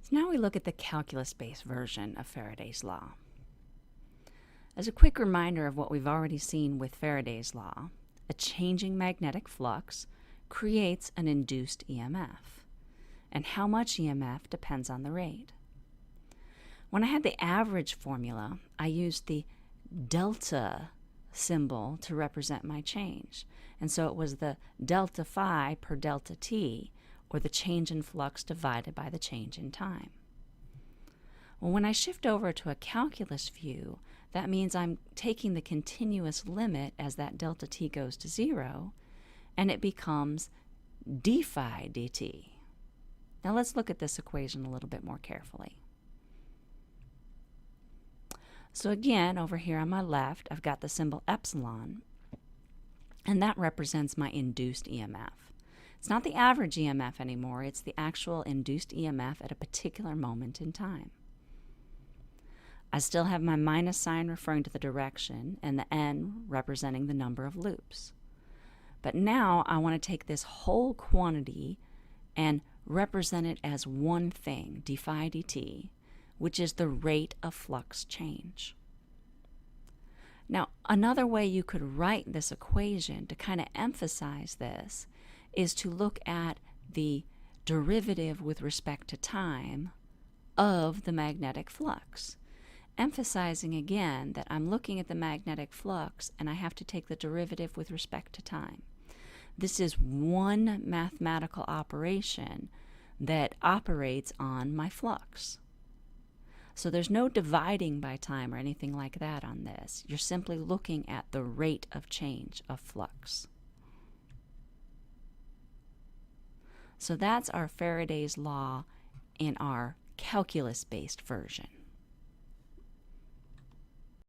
So now we look at the calculus-based version of Faraday's law. As a quick reminder of what we've already seen with Faraday's law, a changing magnetic flux creates an induced EMF, and how much EMF depends on the rate. When I had the average formula, I used the delta symbol to represent my change, and so it was the delta phi per delta t, or the change in flux divided by the change in time. Well, when I shift over to a calculus view, that means I'm taking the continuous limit as that delta t goes to 0, and it becomes d phi dt. Now let's look at this equation a little bit more carefully. So again, over here on my left, I've got the symbol epsilon, and that represents my induced EMF. It's not the average EMF anymore, it's the actual induced EMF at a particular moment in time. I still have my minus sign referring to the direction and the n representing the number of loops. But now I want to take this whole quantity and represent it as one thing, d phi dt, which is the rate of flux change. Now, another way you could write this equation to kind of emphasize this is to look at the derivative with respect to time of the magnetic flux, emphasizing again that I'm looking at the magnetic flux and I have to take the derivative with respect to time. This is one mathematical operation that operates on my flux. So there's no dividing by time or anything like that on this. You're simply looking at the rate of change of flux. So that's our Faraday's law in our calculus-based version.